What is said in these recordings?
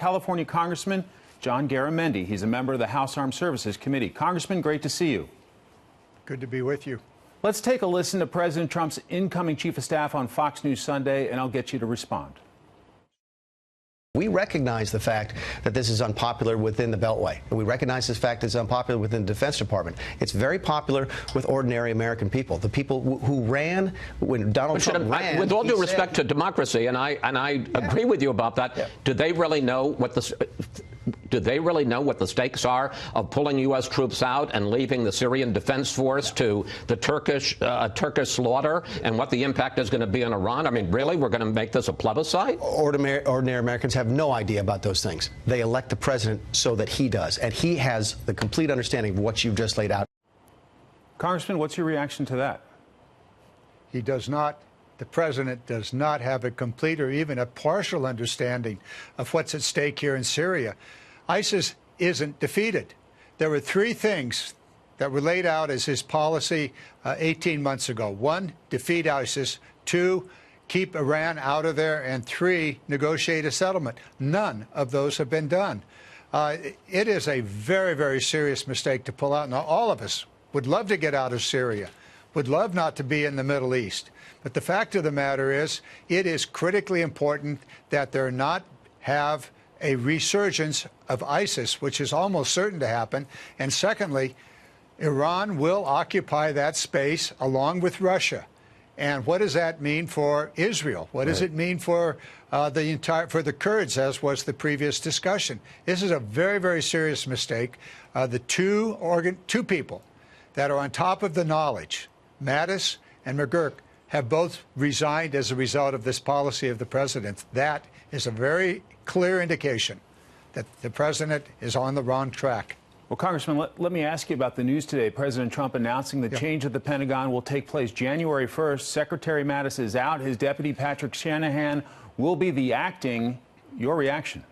California Congressman John Garamendi. He's a member of the House Armed Services Committee. Congressman, great to see you. Good to be with you. Let's take a listen to President Trump's incoming chief of staff on Fox News Sunday, and I'll get you to respond. We recognize the fact that this is unpopular within the Beltway, and we recognize this fact it's unpopular within the Defense Department. It's very popular with ordinary American people, the people who ran when Donald Trump ran. With all due respect to democracy, and I agree with you about that. Yeah. Do they really know what the stakes are of pulling U.S. troops out and leaving the Syrian Defense Force to the Turkish slaughter, and what the impact is going to be on Iran? I mean, really, we're going to make this a plebiscite? Ordinary Americans have no idea about those things. They elect the president so that he does, and he has the complete understanding of what you've just laid out. Congressman, what's your reaction to that? He does not. The president does not have a complete or even a partial understanding of what's at stake here in Syria. ISIS isn't defeated. There were three things that were laid out as his policy 18 months ago. One, defeat ISIS. Two, keep Iran out of there. And three, negotiate a settlement. None of those have been done. It is a very, very serious mistake to pull out. Now, all of us would love to get out of Syria, would love not to be in the Middle East. But the fact of the matter is, it is critically important that there not have a resurgence of ISIS, which is almost certain to happen. And secondly, Iran will occupy that space along with Russia. And what does that mean for Israel? What does it mean for for the Kurds, as was the previous discussion? This is a very, very serious mistake. The two people that are on top of the knowledge, Mattis and McGurk, have both resigned as a result of this policy of the president. That is a very clear indication that the president is on the wrong track. Well, Congressman, let me ask you about the news today. President Trump announcing the change at the Pentagon will take place January 1st. Secretary Mattis is out. His deputy, Patrick Shanahan, will be the acting. Your reaction?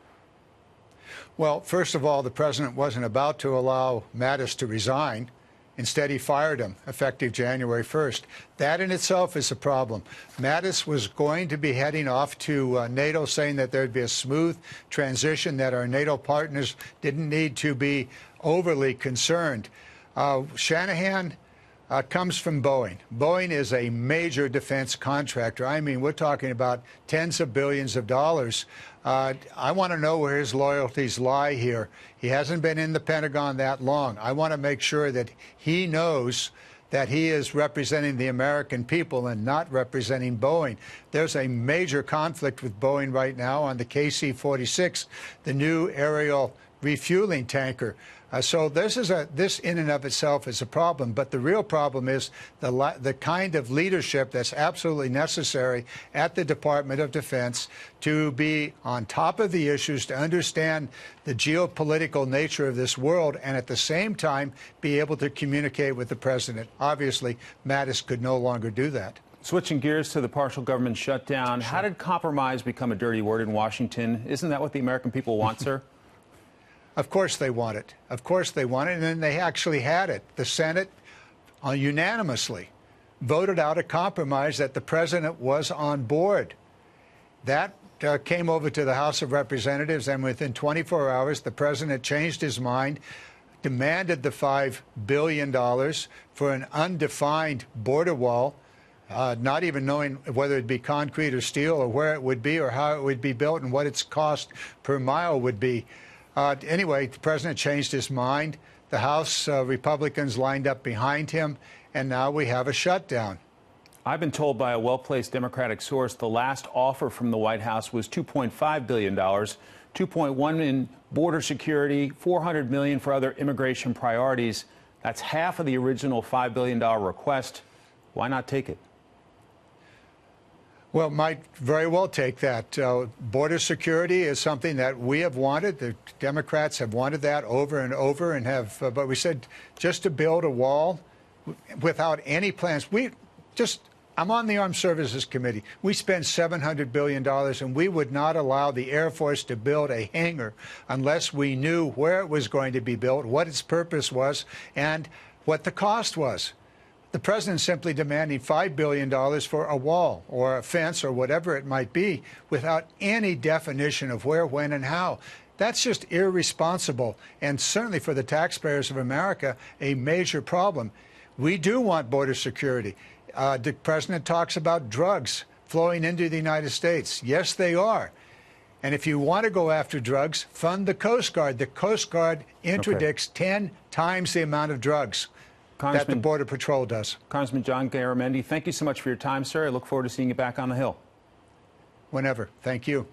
Well, first of all, the president wasn't about to allow Mattis to resign. Instead, he fired him effective January 1st. That in itself is a problem. Mattis was going to be heading off to NATO, saying that there'd be a smooth transition, that our NATO partners didn't need to be overly concerned. Shanahan comes from Boeing. Boeing is a major defense contractor. I mean, we're talking about tens of billions of dollars. I want to know where his loyalties lie here. He hasn't been in the Pentagon that long. I want to make sure that he knows that he is representing the American people and not representing Boeing. There's a major conflict with Boeing right now on the KC-46, the new aerial refueling tanker. So this in and of itself is a problem, but the real problem is the kind of leadership that's absolutely necessary at the Department of Defense to be on top of the issues, to understand the geopolitical nature of this world, and at the same time be able to communicate with the president. Obviously, Mattis could no longer do that. Switching gears to the partial government shutdown, how did compromise become a dirty word in Washington? Isn't that what the American people want, sir? Of course they want it. Of course they want it, and then they actually had it. The Senate unanimously voted out a compromise that the president was on board. That came over to the House of Representatives, and within 24 hours, the president changed his mind, demanded the $5 billion for an undefined border wall, not even knowing whether it'd be concrete or steel, or where it would be, or how it would be built, and what its cost per mile would be. Anyway, the president changed his mind. The House Republicans lined up behind him, and now we have a shutdown. I've been told by a well-placed Democratic source the last offer from the White House was $2.5 billion, $2.1 in border security, $400 million for other immigration priorities. That's half of the original $5 billion request. Why not take it? Well, might very well take that. Border security is something that we have wanted. The Democrats have wanted that over and over, and have. But we said just to build a wall without any plans. I'm on the Armed Services Committee. We spend $700 billion, and we would not allow the Air Force to build a hangar unless we knew where it was going to be built, what its purpose was, and what the cost was. The president's simply demanding $5 billion for a wall or a fence or whatever it might be without any definition of where, when, and how. That's just irresponsible, and certainly for the taxpayers of America, a major problem. We do want border security. The president talks about drugs flowing into the United States. Yes, they are. And if you want to go after drugs, fund the Coast Guard. The Coast Guard interdicts 10 times the amount of drugs that the Border Patrol does. Congressman John Garamendi, thank you so much for your time, sir. I look forward to seeing you back on the Hill. Whenever. Thank you.